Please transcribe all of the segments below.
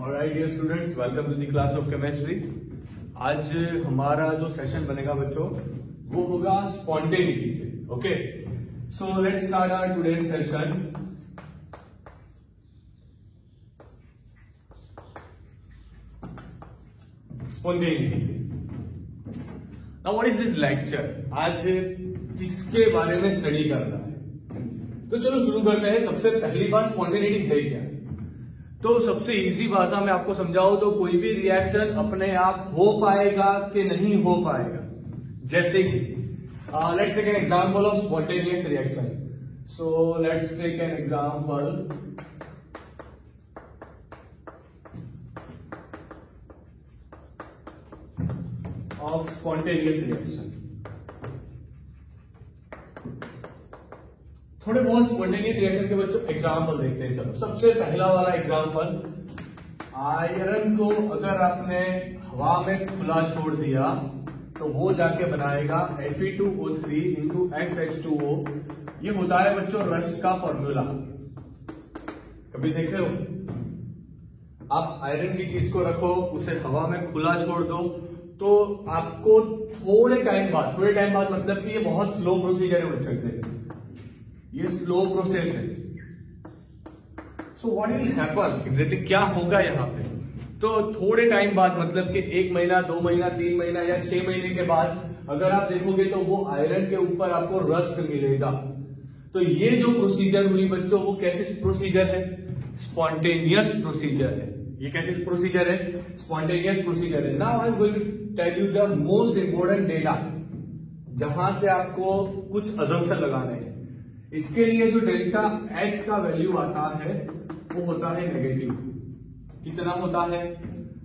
Alright dear students, welcome to the class of chemistry. आज हमारा जो सेशन बनेगा बच्चों वो होगा स्पॉन्टेनिटी पे। Okay, so let's start our today's session. Spontaneity. Now what is this lecture? आज किसके बारे में स्टडी करना है? तो चलो शुरू करते हैं। सबसे पहली बात, स्पॉन्टेनिटी है क्या? तो सबसे इजी भाषा में आपको समझाओ तो कोई भी रिएक्शन अपने आप हो पाएगा कि नहीं हो पाएगा। जैसे कि let's take an example of spontaneous reaction. So let's take an example of spontaneous reaction. थोड़े बहुत स्पॉन्टेनियस रिएक्शन के बच्चों एग्जांपल देखते हैं। चलो, सबसे पहला वाला एग्जांपल, आयरन को अगर आपने हवा में खुला छोड़ दिया तो वो जाके बनाएगा Fe2O3 इंटू XH2O। ये होता है बच्चों रस्ट का फॉर्मूला। कभी देखे हो? आप आयरन की चीज को रखो, उसे हवा में खुला छोड़ दो तो आपको थोड़े टाइम बाद मतलब कि ये बहुत स्लो प्रोसीजर है बच्चों से, ये स्लो प्रोसेस है। So what will happen exactly, क्या होगा यहाँ पे? तो थोड़े टाइम बाद मतलब कि 1 महीना, 2 महीना, 3 महीना या 6 महीने के बाद अगर आप देखोगे तो वो आयरन के ऊपर आपको रस्ट मिलेगा। तो ये जो प्रोसीजर हुई बच्चों, वो कैसे प्रोसीजर है? स्पॉन्टेनियस प्रोसीजर है। ये कैसे प्रोसीजर है? स्पॉन्टेनियस प्रोसीजर है। Now I am going to tell you the most important data, जहां से आपको कुछ अजम्पशन लगाने हैं। इसके लिए जो डेल्टा H का वैल्यू आता है वो होता है नेगेटिव। कितना होता है?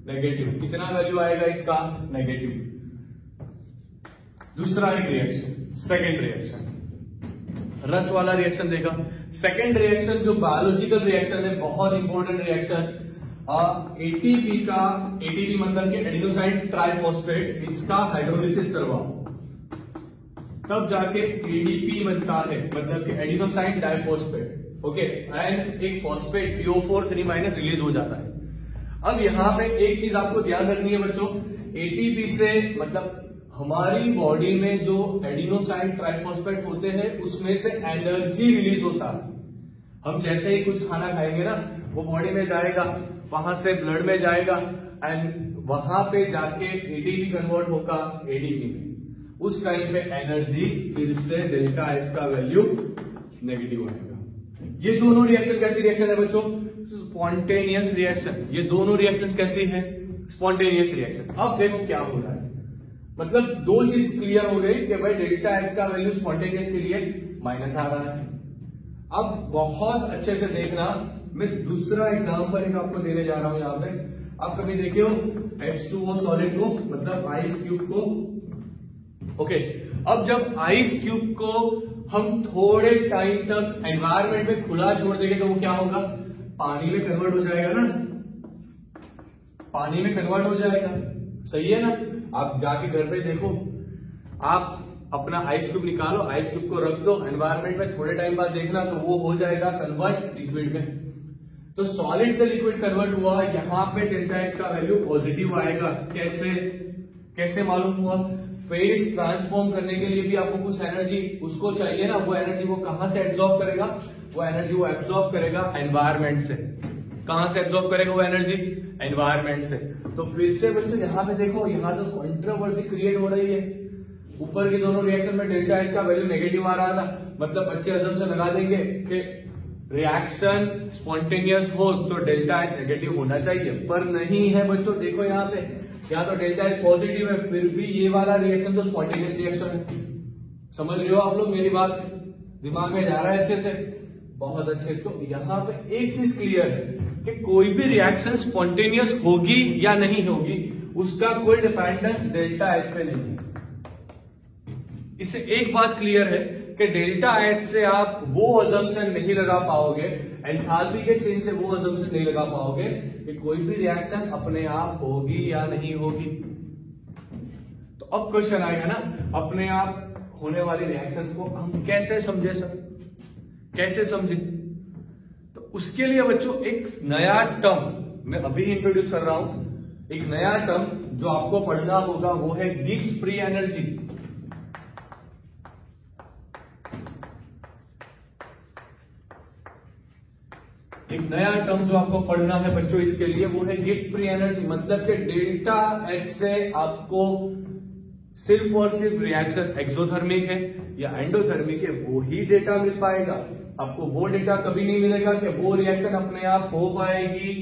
नेगेटिव। कितना वैल्यू आएगा इसका? नेगेटिव। दूसरा एक रिएक्शन, सेकेंड रिएक्शन, रस्ट वाला रिएक्शन देखा। सेकेंड रिएक्शन जो बायोलॉजिकल रिएक्शन है, बहुत इंपॉर्टेंट रिएक्शन, एटीपी मतलब कि एडिनोसाइन ट्राइफॉस्फेट, इसका हाइड्रोलिसिस करवाओ तब जाके एडीपी बनता है, मतलब कि एडिनोसाइन डाइफॉस्फेट। ओके, एंड एक फॉस्फेट PO4 3- रिलीज हो जाता है। अब यहां पे एक चीज आपको ध्यान रखनी है बच्चों, एटीपी से मतलब हमारी बॉडी में जो एडिनोसाइन ट्राइफॉस्फेट होते हैं उसमें से एनर्जी रिलीज होता है। हम जैसे ही कुछ खाना खाएंगे ना, वो बॉडी में जाएगा, वहां से ब्लड में जाएगा एंड वहां पे जाके एटीपी कन्वर्ट होगा एडीपी में। उस टाइम पे एनर्जी फिर से डेल्टा H का वैल्यू नेगेटिव आएगा। ये दोनों रिएक्शन कैसी रिएक्शन है बच्चों? Spontaneous reaction. ये दोनों रिएक्शन कैसी है? Spontaneous reaction. अब देखो क्या हो रहा है, मतलब दो चीज क्लियर हो गई कि भाई डेल्टा H का वैल्यू स्पॉन्टेनियस के लिए माइनस आ रहा है। अब बहुत अच्छे से देखना, मैं दूसरा एग्जांपल एक आपको देने जा रहा हूं। यहां पे आप कभी देखे हो H2O सॉलिड को, मतलब आइस क्यूब को। ओके, अब जब आइस क्यूब को हम थोड़े टाइम तक एनवायरमेंट में खुला छोड़ देंगे तो वो क्या होगा? पानी में कन्वर्ट हो जाएगा ना, पानी में कन्वर्ट हो जाएगा। सही है ना? आप जाके घर पे देखो, आप अपना आइस क्यूब निकालो, आइस क्यूब को रख दो एनवायरमेंट में, थोड़े टाइम बाद देखना तो वो हो जाएगा कन्वर्ट लिक्विड में। तो सॉलिड से लिक्विड कन्वर्ट हुआ, यहां पे डेल्टा H का वैल्यू पॉजिटिव आएगा। कैसे मालूम हुआ? फेज ट्रांसफॉर्म करने के लिए भी आपको कुछ एनर्जी उसको चाहिए ना, वो एनर्जी वो कहां से एब्जॉर्ब करेगा? वो एनर्जी वो एब्जॉर्ब करेगा एनवायरमेंट से। कहां से एब्जॉर्ब करेगा वो एनर्जी? एनवायरमेंट से। तो फिर से बच्चों यहां पे देखो, यहां तो कंट्रोवर्सी क्रिएट हो रही है। ऊपर के दोनों रिएक्शन में डेल्टा H का वैल्यू नेगेटिव आ रहा था, मतलब अच्छे असम्पशन लगा देंगे कि रिएक्शन स्पॉन्टेनियस हो तो डेल्टा H नेगेटिव होना चाहिए, पर नहीं है बच्चों। देखो यहाँ पे, या तो डेल्टा H पॉजिटिव है, फिर भी ये वाला रिएक्शन तो स्पॉन्टेनियस रिएक्शन है। समझ रहे हो आप लोग मेरी बात? दिमाग में जा रहा है अच्छे से? बहुत अच्छे। तो यहाँ पे एक चीज क्लियर है कि कोई भी रिएक्शन स्पॉन्टेनियस होगी या नहीं होगी, उसका कोई डिपेंडेंस डेल्टा H पे नहीं है। इससे एक बात क्लियर है कि डेल्टा H से आप वो अजम्पशन नहीं लगा पाओगे, एंथैल्पी के चेंज से वो अजम्पशन नहीं लगा पाओगे कि कोई भी रिएक्शन अपने आप होगी या नहीं होगी। तो अब क्वेश्चन आएगा ना, अपने आप होने वाली रिएक्शन को हम कैसे समझे सर? कैसे समझे? तो उसके लिए बच्चों एक नया टर्म मैं अभी इंट्रोड्यूस कर रहा हूं एक नया टर्म जो आपको पढ़ना होगा, वो है गिब्स फ्री एनर्जी। एक नया टर्म जो आपको पढ़ना है बच्चों इसके लिए, वो है गिब्स फ्री एनर्जी। मतलब कि डेल्टा एच से आपको सिर्फ और सिर्फ रिएक्शन एक्सोथर्मिक है या एंडोथर्मिक है वो ही डेटा मिल पाएगा। आपको वो डेटा कभी नहीं मिलेगा कि वो रिएक्शन अपने आप हो पाएगी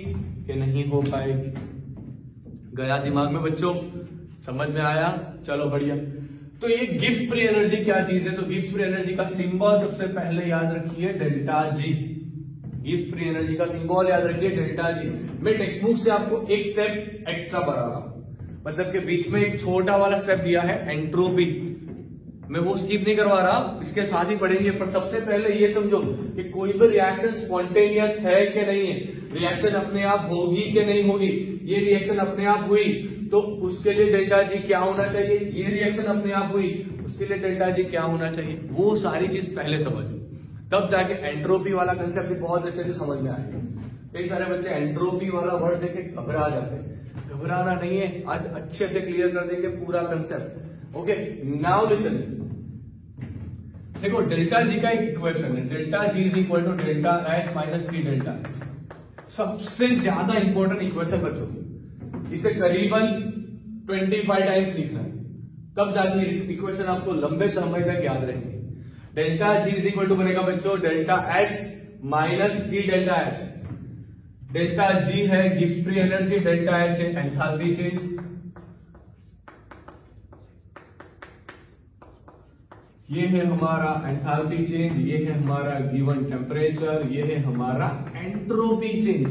कि नहीं हो पाएगी। गया दिमाग में बच्चों? समझ में आया? चलो बढ़िया। तो ये गिब्स फ्री एनर्जी क्या चीज है? तो गिब्स फ्री एनर्जी का सिंबल सबसे पहले याद रखिए delta G. Gibbs free energy का सिंबल याद रखिए डेल्टा जी। मैं टेक्स्ट बुक से आपको एक स्टेप एक्स्ट्रा बढ़ा रहा हूं, मतलब के बीच में एक छोटा वाला स्टेप दिया है एंट्रोपी, मैं वो स्किप नहीं करवा रहा, इसके साथ ही पढ़ेंगे। पर सबसे पहले ये समझो कि कोई भी रिएक्शन स्पॉन्टेनियस है कि नहीं है, रिएक्शन अपने आप होगी कि नहीं होगी। ये रिएक्शन अपने आप हुई तो उसके लिए डेल्टा जी क्या होना चाहिए, ये रिएक्शन अपने आप हुई उसके लिए डेल्टा जी क्या होना चाहिए, वो सारी चीज पहले समझो, तब जाके एंट्रोपी वाला कंसेप्ट भी बहुत अच्छे से समझ में आएगा। कई सारे बच्चे एंट्रोपी वाला वर्ड देख के घबरा जाते हैं, घबराना नहीं है, आज अच्छे से क्लियर कर देंगे पूरा कंसेप्ट। Okay, now listen. देखो डेल्टा जी का एक इक्वेशन है, delta G is equal to delta H minus T delta X. सबसे ज्यादा इंपॉर्टेंट इक्वेशन बच्चों, इसे करीबन 25 टाइम्स लिखना है, तब जाके इक्वेशन आपको लंबे समय तक याद रहेंगे। Delta G is equal to बनेगा बच्चों delta X minus T delta S. Delta G है Gibbs free energy, delta H है एंथैल्पी चेंज। ये है हमारा एंथैल्पी चेंज, ये है हमारा गिवन टेम्परेचर, ये है हमारा एंट्रोपी चेंज।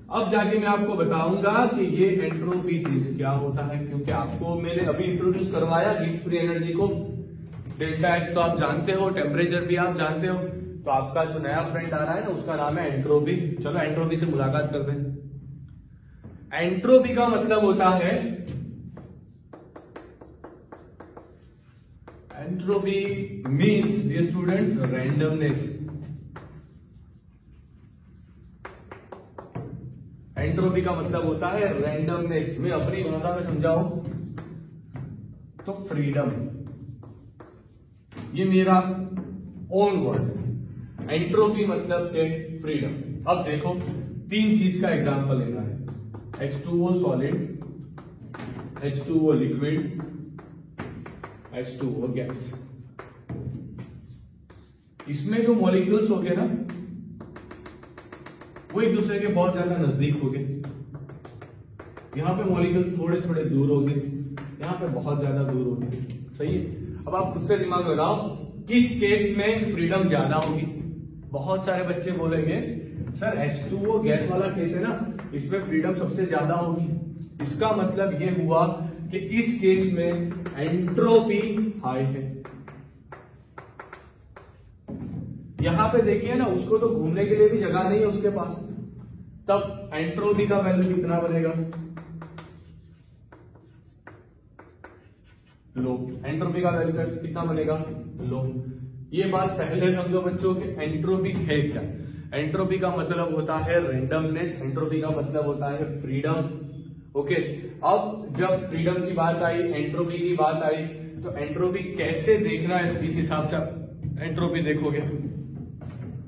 अब जाके मैं आपको बताऊंगा कि ये एंट्रोपी चेंज क्या होता है, क्योंकि आपको मैंने अभी इंट्रोड्यूस करवाया गिब्स फ्री एनर्जी को। डेल्टा एच तो आप जानते हो, टेम्परेचर भी आप जानते हो, तो आपका जो नया फ्रेंड आ रहा है ना उसका नाम है एंट्रोपी। चलो एंट्रोपी से मुलाकात करते हैं। एंट्रोपी का मतलब होता है, entropy means dear students randomness. Entropy का मतलब होता है रैंडमनेस। मैं अपनी भाषा में समझाऊं तो फ्रीडम, ये मेरा ओन वर्ड है। एंट्रोपी मतलब के फ्रीडम। अब देखो तीन चीज का एग्जांपल लेना है, H2O solid, H2O liquid, H2O gas. इसमें जो मॉलिक्यूल्स हो गए ना वो एक दूसरे के बहुत ज्यादा नजदीक हो गए। यहां पे मॉलिक्यूल थोड़े थोड़े दूर हो गए, यहां पे बहुत ज्यादा दूर हो गए। सही है? अब आप खुद से दिमाग लगाओ किस केस में फ्रीडम ज्यादा होगी। बहुत सारे बच्चे बोलेंगे सर H2O गैस वाला केस है ना, इसमें फ्रीडम सबसे ज्यादा होगी। इसका मतलब ये हुआ कि इस केस में एंट्रोपी हाई है। यहां पे देखिए ना, उसको तो घूमने के लिए भी जगह नहीं है उसके पास, तब एंट्रोपी का वैल्यू कितना बनेगा? लो। एंट्रोपी का वैल्यू कितना बनेगा? लो। ये बात पहले समझो बच्चों कि एंट्रोपी है क्या। एंट्रोपी का मतलब होता है रैंडमनेस, एंट्रोपी का मतलब होता है फ्रीडम। ओके, अब जब फ्रीडम की बात आई, एंट्रोपी की बात आई, तो एंट्रोपी कैसे देखना है इस हिसाब से एंट्रोपी देखोगे।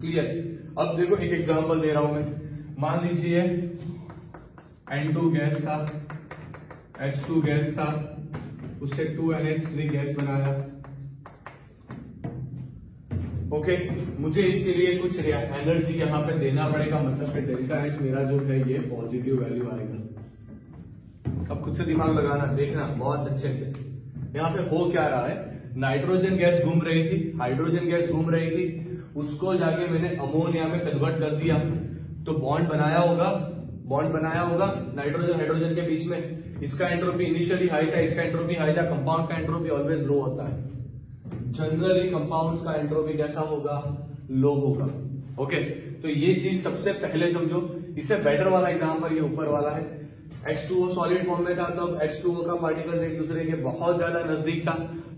क्लियर? अब देखो एक एग्जांपल दे रहा हूं मैं। मान लीजिए N2 गैस था, H2 गैस था, उससे 2NH3 गैस बनाया। ओके, मुझे इसके लिए कुछ एनर्जी यहां पे देना पड़ेगा, मतलब कि डेल्टा एच मेरा जो है ये पॉजिटिव वैल्यू आएगा। अब खुद से दिमाग लगाना, देखना बहुत अच्छे से। यहां पे हो क्या रहा है, नाइट्रोजन गैस घूम रही थी, हाइड्रोजन गैस घूम रही थी, उसको जाके मैंने अमोनिया में कन्वर्ट कर दिया, तो बॉन्ड बनाया होगा नाइट्रोजन हाइड्रोजन के बीच में। इसका एंट्रोपी इनिशियली हाई था, इसका एंट्रोपी हाई था। कंपाउंड का एंट्रोपी ऑलवेज लो होता है। जनरली कंपाउंड्स का एंट्रोपी कैसा होगा? लो होगा। ओके, तो ये चीज सबसे पहले समझो। इससे बेटर वाला एग्जांपल ये ऊपर वाला है। H2O सॉलिड फॉर्म में था, तब H2O का पार्टिकल्स एक दूसरे के बहुत ज्यादा नजदीक था।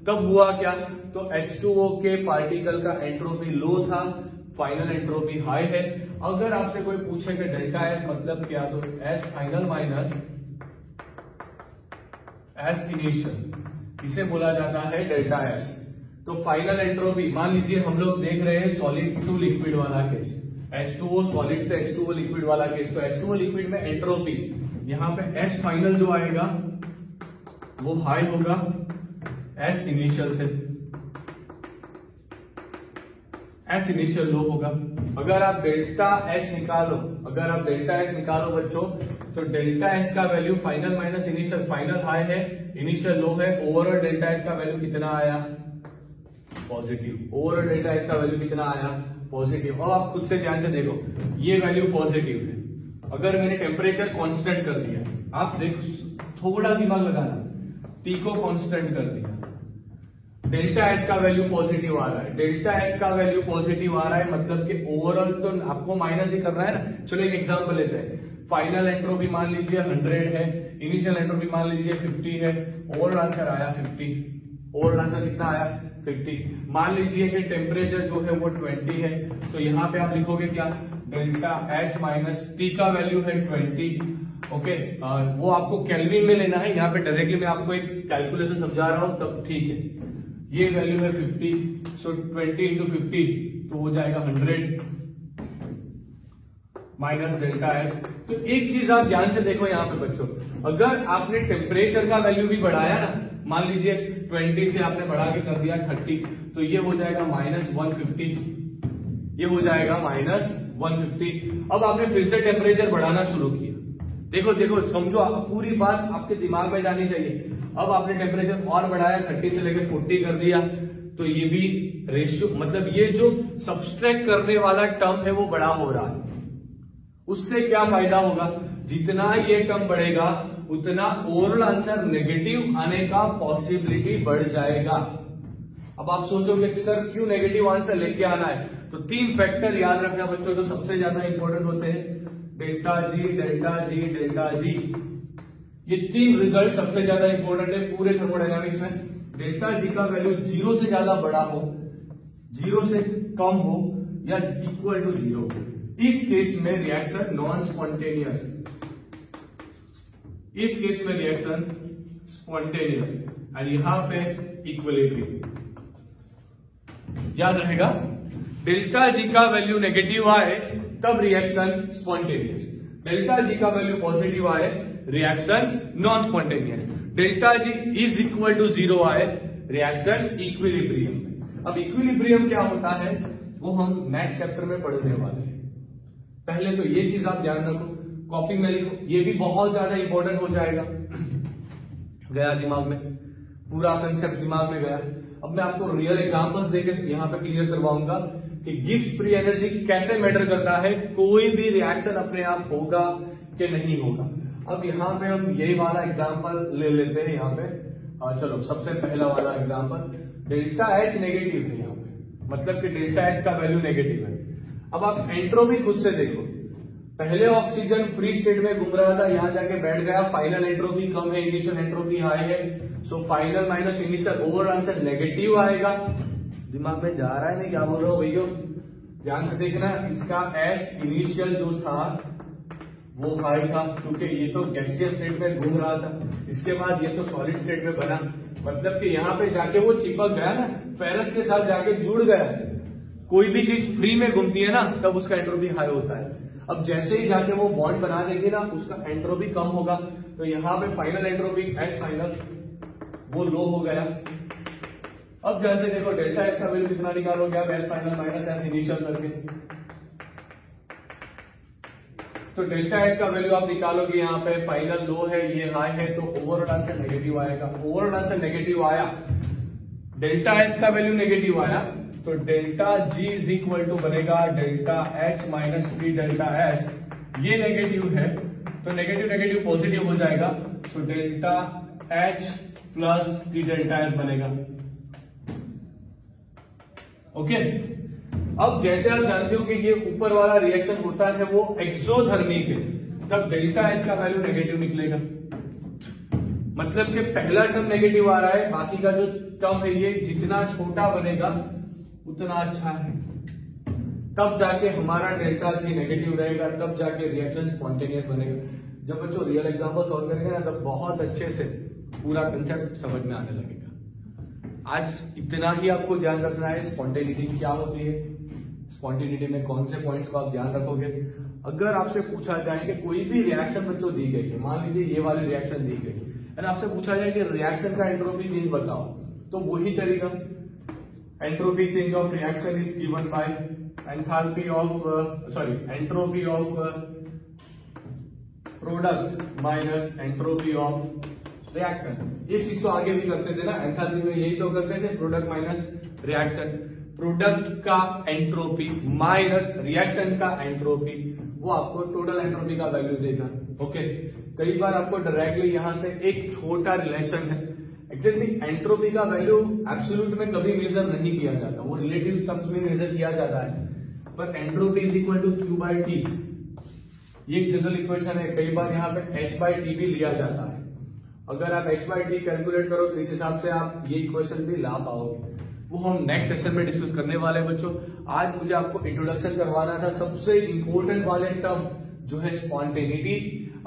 तब हुआ क्या, तो H2O के पार्टिकल का एंट्रोपी लो था, फाइनल एंट्रोपी हाई है। अगर आपसे कोई पूछे कि डेल्टा एस मतलब क्या, तो S final minus S initial, इसे बोला जाता है डेल्टा एस। तो फाइनल एंट्रोपी, मान लीजिए हम लोग देख रहे हैं सॉलिड टू लिक्विड वाला केस, H2O सॉलिड से H2O लिक्विड वाला केस। तो H2O लिक्विड में एंट्रोपी यहां पे S फाइनल जो आएगा वो हाई होगा S इनिशियल से, S इनिशियल लो होगा। अगर आप डेल्टा S निकालो, अगर आप डेल्टा S निकालो बच्चों, तो डेल्टा S का value final minus initial, final high है, इनिशियल लो है, ओवरऑल डेल्टा S का वैल्यू कितना आया, पॉजिटिव। ओवरऑल डेल्टा S का वैल्यू कितना आया, पॉजिटिव। और आप खुद से ध्यान से देखो, ये वैल्यू पॉजिटिव है। अगर मैंने टेम्परेचर कांस्टेंट कर दिया, आप देखो थोड़ा दिमाग लगाना, T को कांस्टेंट कर दिया, डेल्टा एस का वैल्यू पॉजिटिव आ रहा है, डेल्टा एस का वैल्यू पॉजिटिव आ रहा है, मतलब कि ओवरऑल तो आपको माइनस ही करना है ना। चलो एक एग्जांपल लेते हैं, फाइनल एंट्रोपी मान लीजिए 100 है, इनिशियल एंट्रोपी मान लीजिए 50 है, ओवरऑल आंसर आया 50। ओवरऑल आंसर कितना आया, 50। मान लीजिए कि टेम्परेचर जो है वो 20 है, तो यहाँ पे आप लिखोगे क्या, डेल्टा एच माइनस टी का वैल्यू है 20। ओके, वो आपको केल्विन में लेना है, यहाँ पे डायरेक्टली मैं आपको एक कैलकुलेशन समझा रहा हूं तब ठीक है। ये वैल्यू है 50, सो 20 इंटू 50 तो हो जाएगा 100 माइनस डेल्टा एच। तो एक चीज आप ध्यान से देखो यहाँ पे बच्चों, अगर आपने टेम्परेचर का वैल्यू भी बढ़ाया ना, मान लीजिए 20 से आपने बढ़ा के कर दिया 30, तो ये हो जाएगा -150, ये हो जाएगा -150। अब आपने फिर से टेम्परेचर बढ़ाना शुरू किया, देखो देखो समझो, आप पूरी बात आपके दिमाग में जानी चाहिए। अब आपने टेम्परेचर और बढ़ाया, 30 से लेकर 40 कर दिया, तो ये भी रेशियो, मतलब ये जो सब्सट्रैक्ट करने वाला टर्म है वो बड़ा हो रहा है। उससे क्या फायदा होगा, जितना ये टर्म बढ़ेगा उतना ओवरऑल आंसर नेगेटिव आने का पॉसिबिलिटी बढ़ जाएगा। अब आप सोचोगे सर क्यों नेगेटिव आंसर लेके आना है, तो 3 फैक्टर याद रखना बच्चों जो सबसे ज्यादा इंपॉर्टेंट होते हैं, delta G, delta G, delta G. ये 3 रिजल्ट सबसे ज्यादा इंपॉर्टेंट है पूरे थर्मोडायनामिक्स में। डेल्टा जी का वैल्यू 0 से ज्यादा बड़ा हो, 0 से कम हो या इक्वल टू 0, इस केस में रिएक्शन नॉन स्पॉन्टेनियस, इस केस में रिएक्शन स्पॉन्टेनियस, और यहां पे इक्विलिब्रियम। याद रहेगा, डेल्टा जी का वैल्यू नेगेटिव आए तब रिएक्शन स्पॉन्टेनियस, डेल्टा जी का वैल्यू पॉजिटिव आए reaction non spontaneous, delta G is equal to 0 आए रिएक्शन इक्विलिब्रियम में। अब इक्विलिब्रियम क्या होता है वो हम नेक्स्ट चैप्टर में पढ़ने वाले हैं। पहले तो ये चीज आप ध्यान रखो, कॉपी में लिखो, ये भी बहुत ज्यादा इंपॉर्टेंट हो जाएगा। गया दिमाग में, पूरा कंसेप्ट दिमाग में गया। अब मैं आपको रियल एग्जांपल्स देके यहां पे क्लियर करवाऊंगा कि गिब्स फ्री एनर्जी कैसे मैटर करता है, कोई भी रिएक्शन अपने आप होगा कि नहीं होगा। अब यहाँ पे हम यही वाला एग्जांपल ले लेते हैं यहाँ पे। चलो सबसे पहला वाला एग्जांपल, डेल्टा एच नेगेटिव है यहाँ पे, मतलब कि डेल्टा एच का वैल्यू नेगेटिव है। अब आप एंट्रोपी खुद से देखो, पहले ऑक्सीजन फ्री स्टेट में घूम रहा था, यहां जाके बैठ गया, फाइनल एंट्रोपी कम है, इनिशियल एंट्रोपी हाई है, so final minus initial, overall answer negative आएगा। दिमाग में जा रहा है मैं क्या बोल रहा हूं भैया, ध्यान से देखना। इसका एस इनिशियल जो था वो हाई था, क्योंकि ये तो गैसियस स्टेट में घूम रहा था, इसके बाद ये तो सॉलिड स्टेट में बना, मतलब कि यहाँ पे जाके वो चिपक गया ना, फेरस के साथ जाके जुड़ गया। कोई भी चीज फ्री में घूमती है ना तब उसका एंट्रोपी हाई होता है। अब जैसे ही जाके वो बॉन्ड बना देगी ना उसका एंट्रोपी कम होगा, तो यहाँ पे फाइनल एंट्रोपी एस फाइनल वो लो हो गया। अब जैसे देखो डेल्टा एस का वैल्यू कितना निकालोगे आप, S final minus S initial करके, तो डेल्टा एस का वैल्यू आप निकालोगे, यहाँ पे फाइनल लो है, ये हाई है, तो ओवरऑल आंसर नेगेटिव आएगा। ओवरऑल आंसर नेगेटिव आया, डेल्टा एस का वैल्यू नेगेटिव आया, तो delta G is equal to बनेगा delta H minus T delta S. ये नेगेटिव है तो नेगेटिव नेगेटिव पॉजिटिव हो जाएगा, तो delta H plus T delta S बनेगा। ओके, अब जैसे आप जानते हो कि ये ऊपर वाला रिएक्शन होता है वो एक्सोथर्मिक है, तब डेल्टा एच का वैल्यू नेगेटिव निकलेगा, मतलब कि पहला टर्म नेगेटिव आ रहा है, बाकी का जो टर्म है ये जितना छोटा बनेगा उतना अच्छा है। तब जाके हमारा डेल्टा जी नेगेटिव रहेगा, तब जाके रिएक्शन स्पॉन्टेनियस बनेगा। जब बच्चों रियल एग्जांपल सॉल्व करेंगे ना तब बहुत अच्छे से पूरा कंसेप्ट समझ में आने लगेगा। आज इतना ही आपको ध्यान रखना है, स्पॉन्टेनिटी क्या होती है, स्पॉन्टेनिटी में कौन से पॉइंट्स को आप ध्यान रखोगे। अगर आपसे पूछा जाए कि कोई भी रिएक्शन बच्चों दी गई है, मान लीजिए ये वाली रिएक्शन दी गई है, आपसे पूछा जाए कि रिएक्शन का एंट्रोपी चेंज बताओ, तो वही तरीका, entropy change of reaction is given by enthalpy of product minus entropy of reactant. ये चीज तो आगे भी करते थे ना, एंथैल्पी में यही तो करते थे, प्रोडक्ट माइनस रिएक्टेंट, प्रोडक्ट का एंट्रोपी माइनस रिएक्टेंट का एंट्रोपी, वो आपको टोटल एंट्रोपी का वैल्यू देगा। ओके, कई बार आपको डायरेक्टली यहां से एक छोटा रिलेशन है, एग्जैक्टली एंट्रोपी का वैल्यू एब्सोल्यूट में कभी मेजर नहीं किया जाता, वो रिलेटिव टर्म्स में मेजर किया जाता है, पर entropy is equal to Q by T, ये एक जनरल इक्वेशन है। कई बार यहाँ पे एच बाई टी भी लिया जाता है। अगर आप एच बाई टी कैलकुलेट करो तो इस हिसाब से आप ये इक्वेशन भी ला पाओगे, वो हम नेक्स्ट सेशन में डिस्कस करने वाले हैं बच्चों। आज मुझे आपको इंट्रोडक्शन करवाना था सबसे इंपॉर्टेंट वाले टर्म जो है स्पॉन्टेनिटी।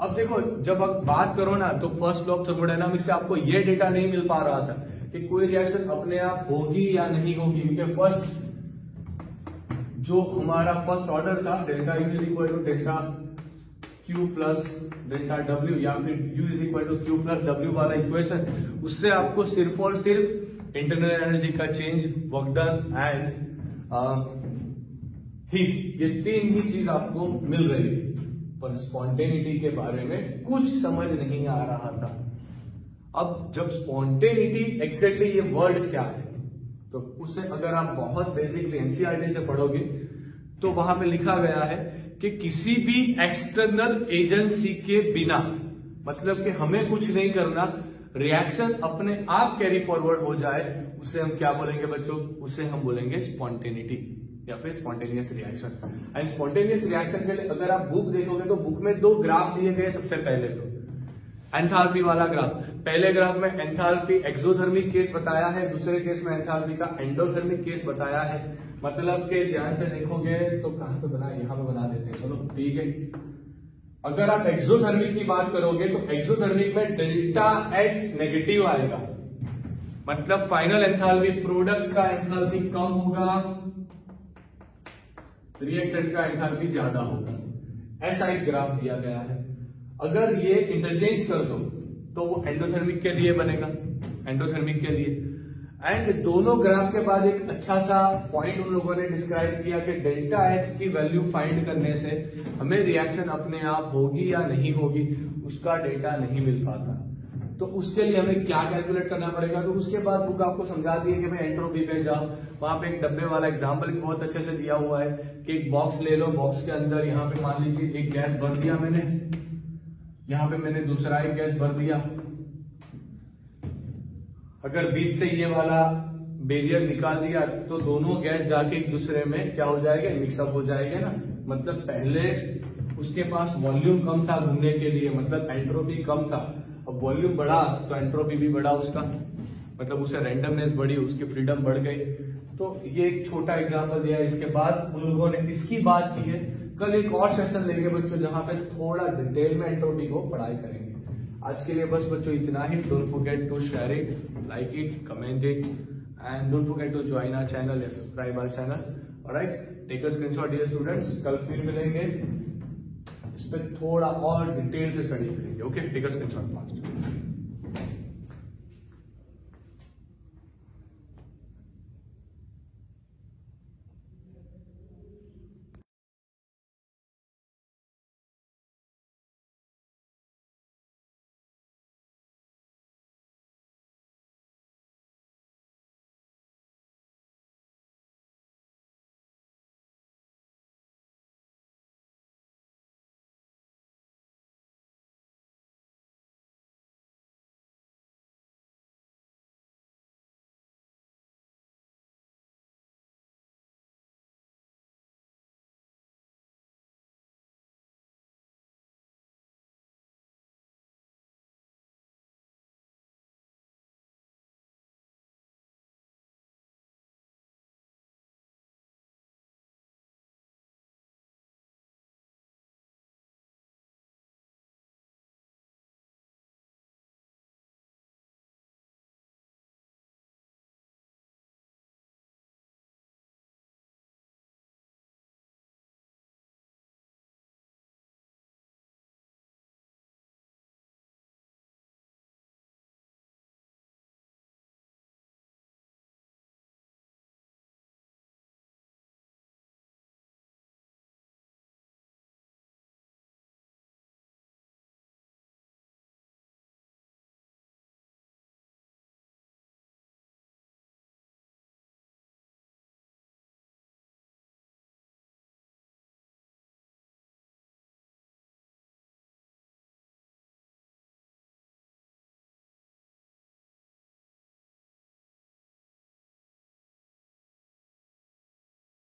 अब देखो, जब आप बात करो ना तो फर्स्ट लॉ ऑफ थर्मोडायनामिक्स से आपको ये डेटा नहीं मिल पा रहा था कि कोई रिएक्शन अपने आप होगी या नहीं होगी, क्योंकि फर्स्ट जो हमारा फर्स्ट ऑर्डर था delta U is equal to delta Q plus delta W या फिर U is equal to Q plus W वाला इक्वेशन, उससे आपको सिर्फ और सिर्फ इंटरनल एनर्जी का change, work done and heat, ये तीन ही चीज आपको मिल रही थी, पर स्पॉन्टेनिटी के बारे में कुछ समझ नहीं आ रहा था। अब जब स्पॉन्टेनिटी एग्जैक्टली ये वर्ड क्या है, तो उससे अगर आप बहुत बेसिकली एनसीईआरटी से पढ़ोगे तो वहां पे लिखा गया है कि किसी भी एक्सटर्नल एजेंसी के बिना, मतलब कि हमें कुछ नहीं करना, रिएक्शन अपने आप कैरी फॉरवर्ड हो जाए, उसे हम क्या बोलेंगे बच्चों, उसे हम बोलेंगे स्पॉन्टेनिटी या फिर spontaneous reaction. And spontaneous reaction के लिए अगर आप बुक देखोगे तो बुक में दो ग्राफ दिए गए। सबसे पहले तो एंथैल्पी वाला ग्राफ, पहले ग्राफ में एंथैल्पी एक्सोथर्मिक केस बताया है, दूसरे केस में एंथैल्पी का एंडोथर्मिक केस बताया है। मतलब के ध्यान से देखोगे तो कहां पे बना, यहां पे बना देते हैं, चलो ठीक है। अगर आप एक्सोथर्मिक की बात करोगे तो एक्सोथर्मिक में डेल्टा एच नेगेटिव आएगा, मतलब फाइनल एंथैल्पी, प्रोडक्ट का एंथैल्पी कम होगा, रिएक्टेंट का एंथैल्पी ज्यादा होगा। ऐसा एक ग्राफ दिया गया है। अगर ये इंटरचेंज कर दो तो वो एंडोथर्मिक के लिए बनेगा, एंडोथर्मिक के लिए। एंड दोनों ग्राफ के बाद एक अच्छा सा पॉइंट उन लोगों ने डिस्क्राइब किया कि डेल्टा एच की वैल्यू फाइंड करने से हमें रिएक्शन अपने आप होगी या नहीं होगी उसका डेटा नहीं मिल पाता। तो उसके लिए हमें क्या कैलकुलेट करना पड़ेगा, तो उसके बाद बुक आपको समझा दी है कि भाई एंट्रोपी पे जाओ, वहां पे एक डब्बे वाला एग्जांपल भी बहुत अच्छे से दिया हुआ है कि एक बॉक्स ले लो, बॉक्स के अंदर यहाँ पे मान लीजिए एक गैस भर दिया मैंने, यहाँ पे मैंने दूसरा एक गैस भर दिया। अगर बीच से ये वाला बैरियर निकाल दिया तो दोनों गैस जाके एक दूसरे में क्या हो जाएगा, मिक्सअप हो जाएगा ना। मतलब पहले उसके पास वॉल्यूम कम था घूमने के लिए, मतलब एंट्रोपी कम था। अब वॉल्यूम बढ़ा तो एंट्रोपी भी बढ़ा उसका, मतलब उसे रैंडमनेस बढ़ी, उसकी फ्रीडम बढ़ गई। तो ये एक छोटा एग्जांपल दिया। इसके बाद उन लोगों ने इसकी बात की है। कल एक और सेशन लेंगे बच्चों जहां पे थोड़ा डिटेल में एंट्रोपी को पढ़ाई करेंगे। आज के लिए बस बच्चों इतना ही। Don't forget to share it, like it, comment it and don't forget to join our channel या subscribe our channel. Alright, take a screenshot dear students. कल फिर मिलेंगे, इस पे थोड़ा और डिटेल से स्टडी करेंगे। Okay, take a screenshot fast.